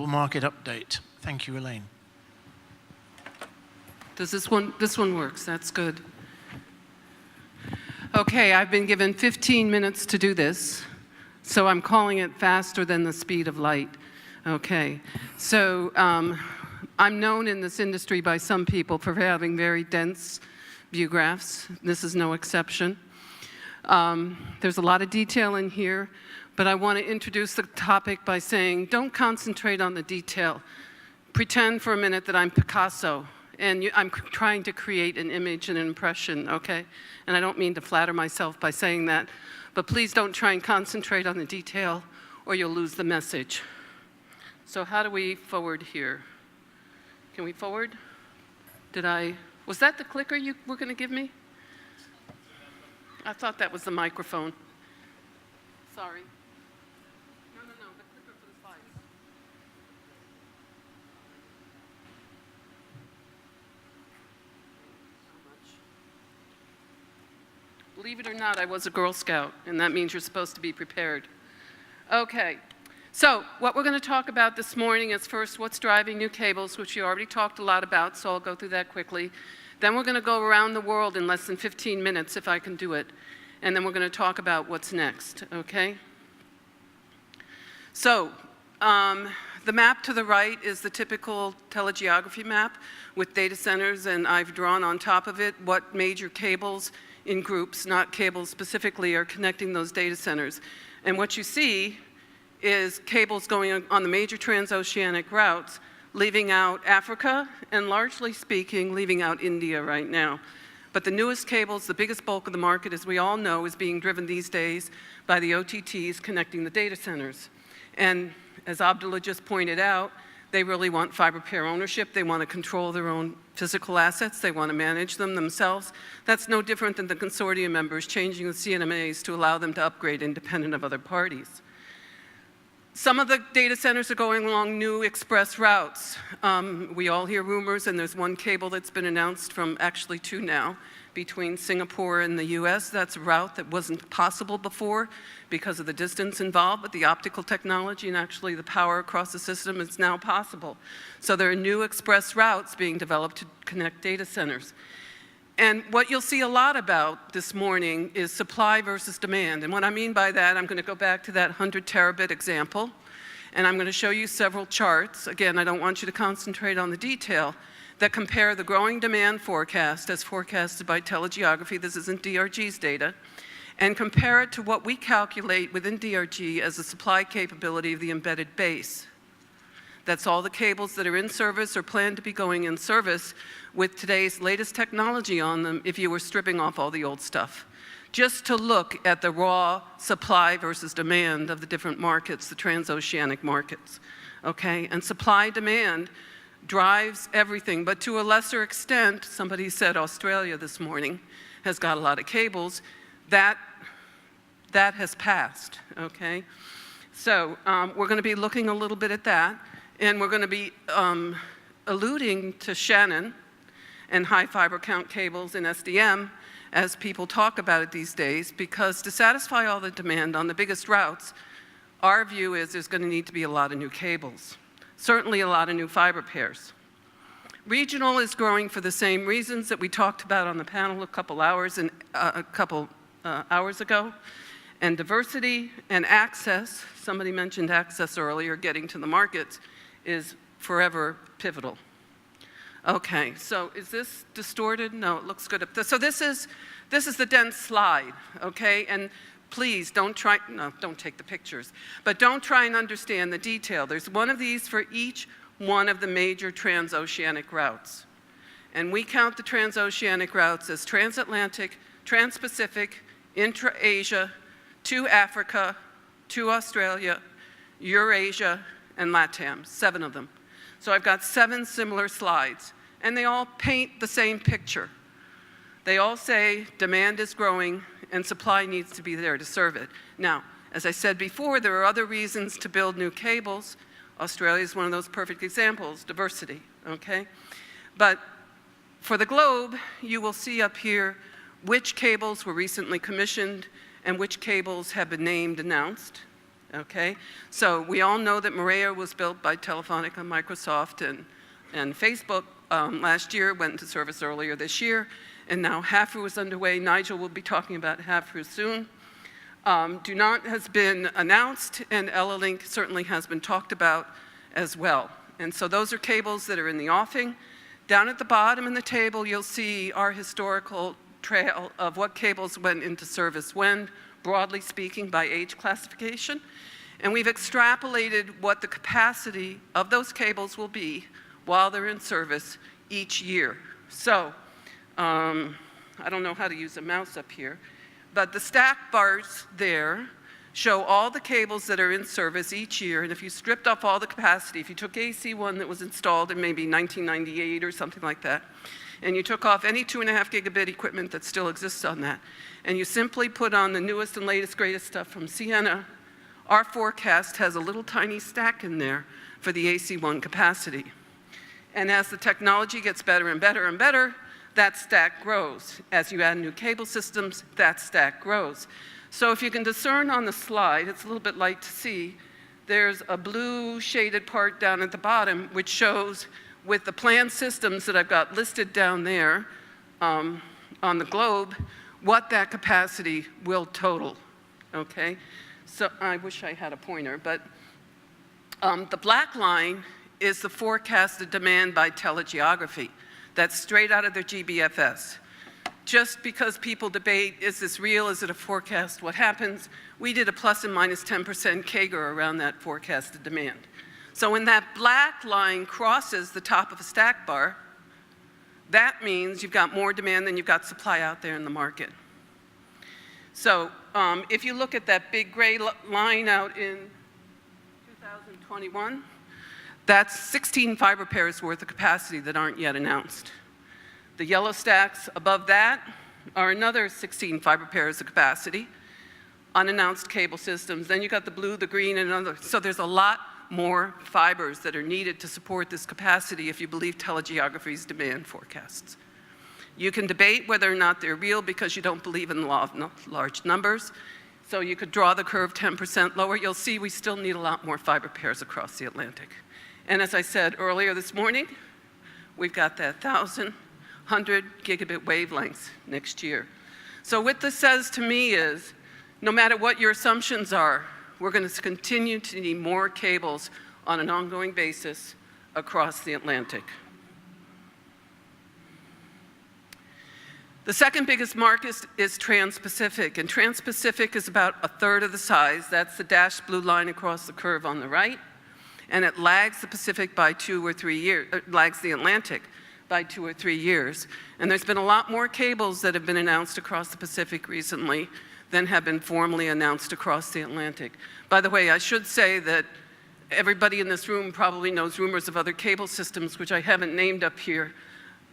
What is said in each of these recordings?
market update. Thank you, Elaine. Does this one works? That's good. Okay, I've been given 15 minutes to do this, so I'm calling it faster than the speed of light. Okay, so I'm known in this industry by some people for having very dense view graphs. This is no exception. There's a lot of detail in here, but I want to introduce the topic by saying, don't concentrate on the detail. Pretend for a minute that I'm Picasso, and I'm trying to create an image and an impression, okay? And I don't mean to flatter myself by saying that, but please don't try and concentrate on the detail, or you'll lose the message. So how do we forward here? Can we forward? Was that the clicker you were going to give me? I thought that was the microphone. Sorry. No, the clicker for the slides. So much. Believe it or not, I was a Girl Scout, and that means you're supposed to be prepared. Okay. So what we're going to talk about this morning is first what's driving new cables, which you already talked a lot about, so I'll go through that quickly. Then we're going to go around the world in less than 15 minutes, if I can do it. And then we're going to talk about what's next, okay? So the map to the right is the typical telegeography map with data centers, and I've drawn on top of it what major cables in groups, not cables specifically, are connecting those data centers. And what you see is cables going on the major transoceanic routes, leaving out Africa, and largely speaking, leaving out India right now. But the newest cables, the biggest bulk of the market, as we all know, is being driven these days by the OTTs connecting the data centers. And as Abdullah just pointed out, they really want fiber pair ownership. They want to control their own physical assets. They want to manage them themselves. That's no different than the consortium members changing the CNMAs to allow them to upgrade independent of other parties. Some of the data centers are going along new express routes. We all hear rumors, and there's one cable that's been announced from actually two now, between Singapore and the US. That's a route that wasn't possible before because of the distance involved, but the optical technology and actually the power across the system is now possible. So there are new express routes being developed to connect data centers. And what you'll see a lot about this morning is supply versus demand. And what I mean by that, I'm going to go back to that 100 terabit example, and I'm going to show you several charts. Again, I don't want you to concentrate on the detail, that compare the growing demand forecast as forecasted by telegeography, this isn't DRG's data, and compare it to what we calculate within DRG as the supply capability of the embedded base. That's all the cables that are in service or planned to be going in service with today's latest technology on them if you were stripping off all the old stuff. Just to look at the raw supply versus demand of the different markets, the transoceanic markets, okay? And supply-demand drives everything, but to a lesser extent, somebody said Australia this morning has got a lot of cables. That has passed, okay? So we're going to be looking a little bit at that, and we're going to be alluding to Shannon and high fiber count cables in SDM as people talk about it these days, because to satisfy all the demand on the biggest routes, our view is there's going to need to be a lot of new cables, certainly a lot of new fiber pairs. Regional is growing for the same reasons that we talked about on the panel a couple hours ago, and diversity and access, somebody mentioned access earlier, getting to the markets, is forever pivotal. Okay, so is this distorted? No, it looks good. So this is the dense slide, okay? And please don't take the pictures, but don't try and understand the detail. There's one of these for each one of the major transoceanic routes. And we count the transoceanic routes as transatlantic, transpacific, intra-Asia, to Africa, to Australia, Eurasia, and LATAM, 7 of them. So I've got 7 similar slides, and they all paint the same picture. They all say demand is growing and supply needs to be there to serve it. Now, as I said before, there are other reasons to build new cables. Australia is one of those perfect examples, diversity, okay? But for the globe, you will see up here which cables were recently commissioned and which cables have been named, announced, okay? So we all know that Maria was built by Telefonica, Microsoft, and Facebook last year, went into service earlier this year, and now HAFRU is underway. Nigel will be talking about HAFRU soon. DuNant has been announced, and Ela-Link certainly has been talked about as well. And so those are cables that are in the offing. Down at the bottom in the table, you'll see our historical trail of what cables went into service when, broadly speaking, by age classification. And we've extrapolated what the capacity of those cables will be while they're in service each year. So, I don't know how to use a mouse up here, but the stack bars there show all the cables that are in service each year, and if you stripped off all the capacity, if you took AC1 that was installed in maybe 1998 or something like that, and you took off any 2.5 gigabit equipment that still exists on that, and you simply put on the newest and latest, greatest stuff from Sienna, our forecast has a little tiny stack in there for the AC1 capacity. And as the technology gets better and better and better, that stack grows. As you add new cable systems, that stack grows. So if you can discern on the slide, it's a little bit light to see, there's a blue shaded part down at the bottom which shows with the planned systems that I've got listed down there on the globe, what that capacity will total, okay? So I wish I had a pointer, but the black line is the forecasted demand by telegeography. That's straight out of their GBFS. Just because people debate, is this real, is it a forecast, what happens? We did a plus and minus 10% CAGR around that forecasted demand. So when that black line crosses the top of a stack bar, that means you've got more demand than you've got supply out there in the market. So if you look at that big gray line out in 2021, that's 16 fiber pairs worth of capacity that aren't yet announced. The yellow stacks above that are another 16 fiber pairs of capacity, unannounced cable systems. Then you got the blue, the green, and other. So there's a lot more fibers that are needed to support this capacity if you believe telegeography's demand forecasts. You can debate whether or not they're real because you don't believe in the law of large numbers. So you could draw the curve 10% lower. You'll see we still need a lot more fiber pairs across the Atlantic. And as I said earlier this morning, we've got that 1,100 gigabit wavelengths next year. So what this says to me is, no matter what your assumptions are, we're going to continue to need more cables on an ongoing basis across the Atlantic. The second biggest market is Trans-Pacific, and Trans-Pacific is about 1/3 of the size. That's the dashed blue line across the curve on the right, and it lags the Pacific by 2 or 3 years, lags the Atlantic by 2 or 3 years. And there's been a lot more cables that have been announced across the Pacific recently than have been formally announced across the Atlantic. By the way, I should say that everybody in this room probably knows rumors of other cable systems, which I haven't named up here.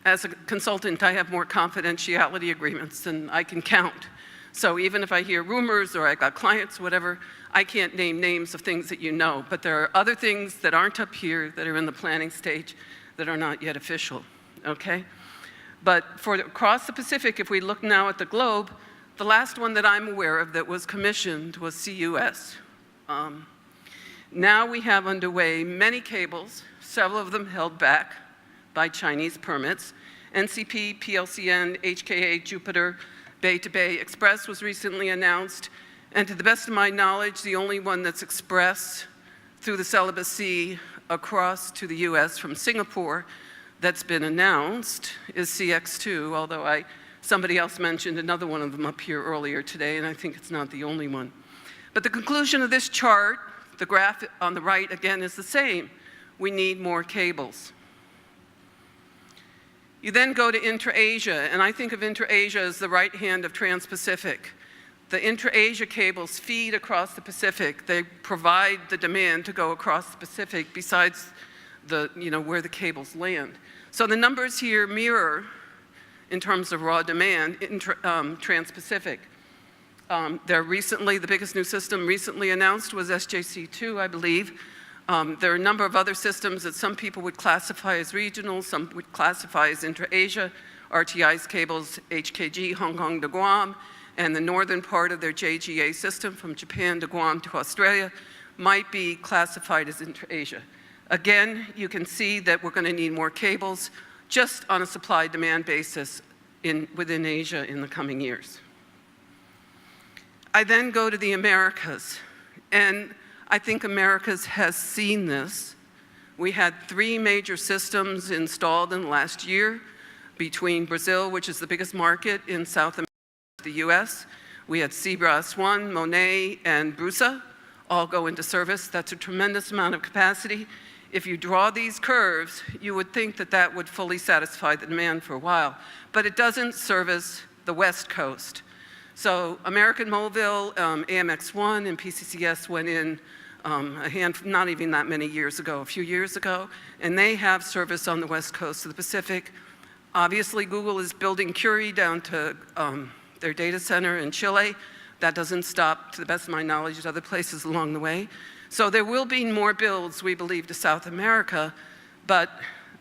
As a consultant, I have more confidentiality agreements than I can count. So even if I hear rumors or I got clients, whatever, I can't name names of things that you know. But there are other things that aren't up here that are in the planning stage that are not yet official, okay? But for across the Pacific, if we look now at the globe, the last one that I'm aware of that was commissioned was CUS. Now we have underway many cables, several of them held back by Chinese permits. NCP, PLCN, HKA, Jupiter, Bay to Bay Express was recently announced. And to the best of my knowledge, the only one that's express through the Celebes Sea across to the US from Singapore that's been announced is CX2, although somebody else mentioned another one of them up here earlier today, and I think it's not the only one. But the conclusion of this chart, the graph on the right again, is the same. We need more cables. You then go to intra-Asia, and I think of intra-Asia as the right hand of Trans-Pacific. The intra-Asia cables feed across the Pacific. They provide the demand to go across the Pacific besides where the cables land. So the numbers here mirror, in terms of raw demand, in Trans-Pacific. The biggest new system recently announced was SJC2, I believe. There are a number of other systems that some people would classify as regional, some would classify as intra-Asia. RTI's cables, HKG, Hong Kong to Guam, and the northern part of their JGA system from Japan to Guam to Australia. might be classified as intra-Asia. Again, you can see that we're going to need more cables just on a supply-demand basis within Asia in the coming years. I then go to the Americas, and I think Americas has seen this. We had 3 major systems installed in the last year between Brazil, which is the biggest market in South America, the US. We had Cebras 1, Monet, and Brusa all go into service. That's a tremendous amount of capacity. If you draw these curves, you would think that that would fully satisfy the demand for a while, but it doesn't service the West Coast. So American Mobile, AMX1, and PCCS went in not even that many years ago, a few years ago, and they have service on the West Coast of the Pacific. Obviously, Google is building Curie down to their data center in Chile. That doesn't stop, to the best of my knowledge, at other places along the way. So there will be more builds, we believe, to South America, but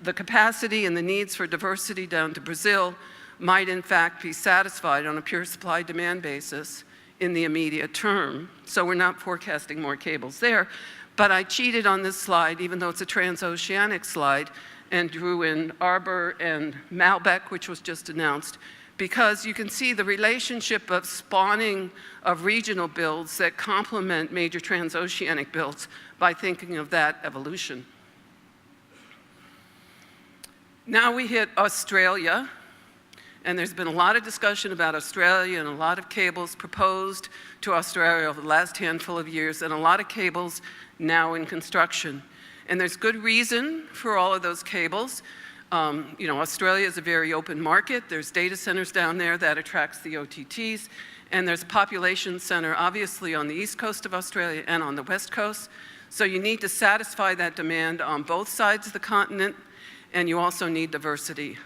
the capacity and the needs for diversity down to Brazil might in fact be satisfied on a pure supply-demand basis in the immediate term. So we're not forecasting more cables there. But I cheated on this slide, even though it's a transoceanic slide, and drew in Arbor and Malbec, which was just announced, because you can see the relationship of spawning of regional builds that complement major transoceanic builds by thinking of that evolution. Now we hit Australia, and there's been a lot of discussion about Australia and a lot of cables proposed to Australia over the last handful of years, and a lot of cables now in construction. And there's good reason for all of those cables. Australia is a very open market. There's data centers down there that attracts the OTTs, and there's a population center, obviously, on the east coast of Australia and on the west coast. So you need to satisfy that demand on both sides of the continent, and you also need diversity.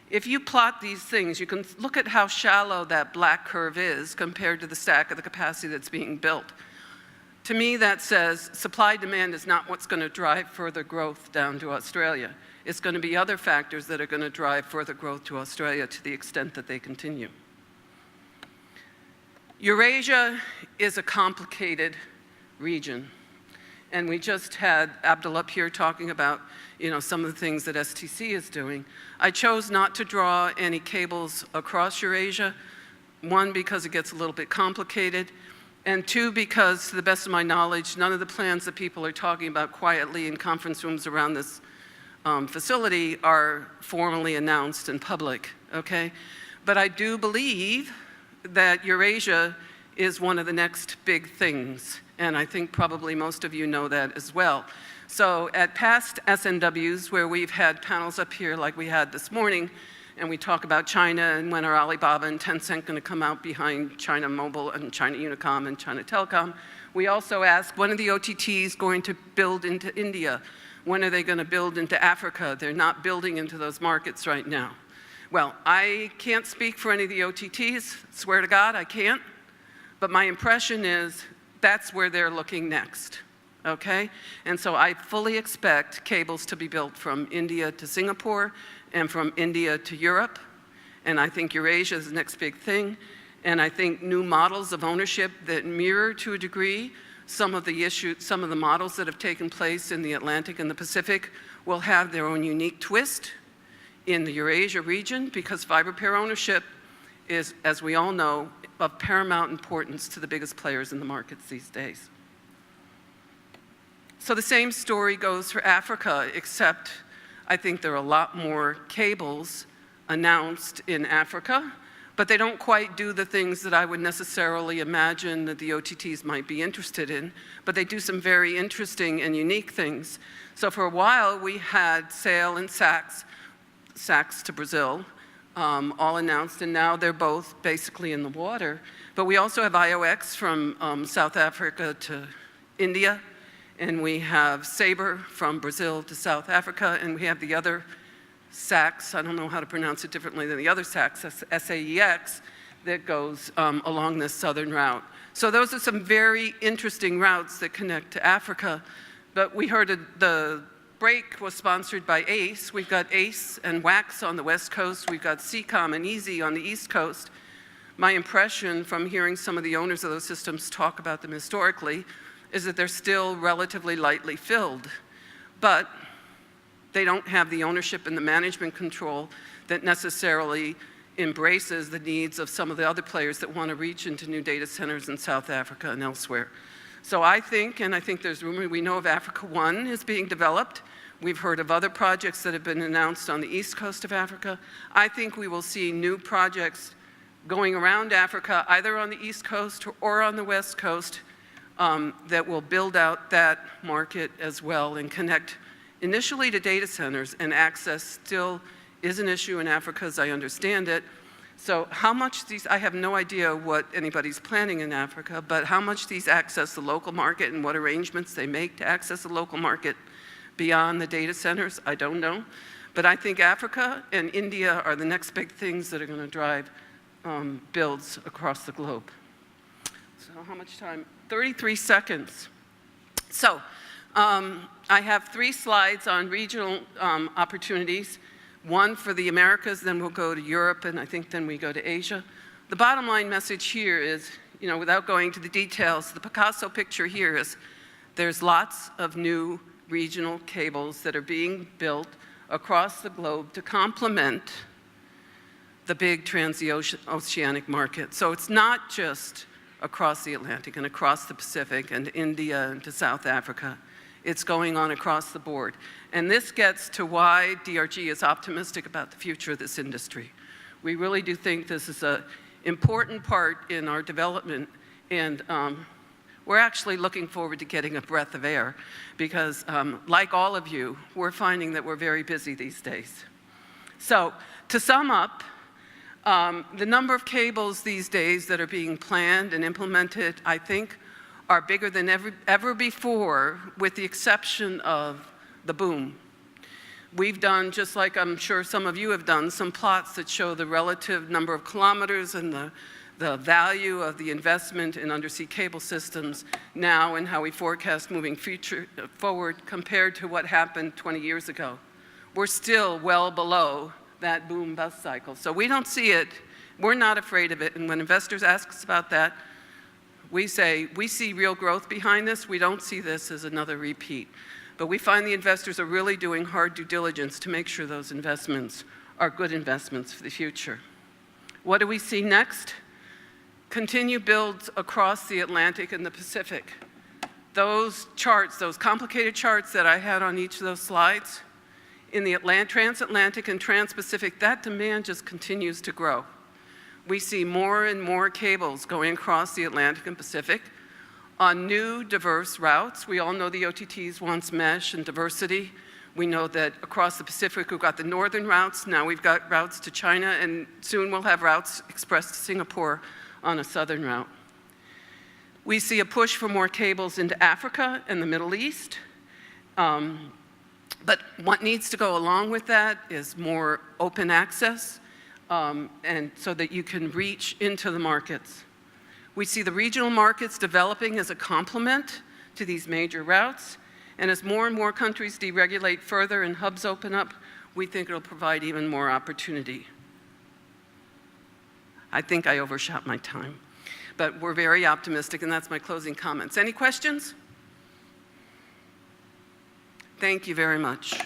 If you plot these things, you can look at how shallow that black curve is compared to the stack of the capacity that's being built. To me, that says supply-demand is not what's going to drive further growth down to Australia. It's going to be other factors that are going to drive further growth to Australia to the extent that they continue. Eurasia is a complicated region. And we just had Abdul up here talking about some of the things that STC is doing. I chose not to draw any cables across Eurasia. 1, because it gets a little bit complicated. And 2, because to the best of my knowledge, none of the plans that people are talking about quietly in conference rooms around this facility are formally announced in public, okay? But I do believe that Eurasia is one of the next big things, and I think probably most of you know that as well. So at past SNWs, where we've had panels up here like we had this morning, and we talk about China and when are Alibaba and Tencent going to come out behind China Mobile and China Unicom and China Telecom, we also ask, when are the OTTs going to build into India? When are they going to build into Africa? They're not building into those markets right now. Well, I can't speak for any of the OTTs, swear to God I can't, but my impression is that's where they're looking next, okay? And so I fully expect cables to be built from India to Singapore and from India to Europe, and I think Eurasia is the next big thing, and I think new models of ownership that mirror to a degree some of the models that have taken place in the Atlantic and the Pacific will have their own unique twist in the Eurasia region, because fiber pair ownership is, as we all know, of paramount importance to the biggest players in the markets these days. So the same story goes for Africa, except I think there are a lot more cables announced in Africa, but they don't quite do the things that I would necessarily imagine that the OTTs might be interested in, but they do some very interesting and unique things. So for a while, we had Sail and Sax to Brazil, all announced, and now they're both basically in the water. But we also have IOX from South Africa to India, and we have Sabre from Brazil to South Africa, and we have the other SAX, I don't know how to pronounce it differently than the other SAX, SAEX, that goes along this southern route. So those are some very interesting routes that connect to Africa. But we heard the break was sponsored by ACE. We've got ACE and WAX on the west coast. We've got CCOM and EASY on the east coast. My impression from hearing some of the owners of those systems talk about them historically, is that they're still relatively lightly filled, but they don't have the ownership and the management control that necessarily embraces the needs of some of the other players that want to reach into new data centers in South Africa and elsewhere. So I think, and I think there's rumor, we know of Africa 1 is being developed. We've heard of other projects that have been announced on the east coast of Africa. I think we will see new projects going around Africa, either on the east coast or on the west coast, that will build out that market as well and connect initially to data centers, and access still is an issue in Africa as I understand it. So how much these, I have no idea what anybody's planning in Africa, but how much these access the local market and what arrangements they make to access the local market beyond the data centers, I don't know. But I think Africa and India are the next big things that are going to drive builds across the globe. So how much time? 33 seconds. So I have 3 slides on regional opportunities. One for the Americas, then we'll go to Europe, and I think then we go to Asia. The bottom line message here is, without going to the details, the Picasso picture here is there's lots of new regional cables that are being built across the globe to complement the big transoceanic market. So it's not just across the Atlantic and across the Pacific and India and to South Africa. It's going on across the board. And this gets to why DRG is optimistic about the future of this industry. We really do think this is an important part in our development, and we're actually looking forward to getting a breath of air because, like all of you, we're finding that we're very busy these days. So, to sum up, the number of cables these days that are being planned and implemented, I think, are bigger than ever before, with the exception of the boom. We've done, just like I'm sure some of you have done, some plots that show the relative number of kilometers and the value of the investment in undersea cable systems now and how we forecast moving forward compared to what happened 20 years ago. We're still well below that boom bust cycle. So we don't see it, we're not afraid of it, and when investors ask us about that, we say, we see real growth behind this, we don't see this as another repeat. But we find the investors are really doing hard due diligence to make sure those investments are good investments for the future. What do we see next? Continue builds across the Atlantic and the Pacific. Those charts, those complicated charts that I had on each of those slides, in the transatlantic and trans-Pacific, that demand just continues to grow. We see more and more cables going across the Atlantic and Pacific on new, diverse routes. We all know the OTTs wants mesh and diversity. We know that across the Pacific, we've got the northern routes. Now we've got routes to China, and soon we'll have routes express to Singapore on a southern route. We see a push for more cables into Africa and the Middle East. But what needs to go along with that is more open access, and so that you can reach into the markets. We see the regional markets developing as a complement to these major routes, and as more and more countries deregulate further and hubs open up, we think it'll provide even more opportunity. I think I overshot my time, but we're very optimistic, and that's my closing comments. Any questions? Thank you very much.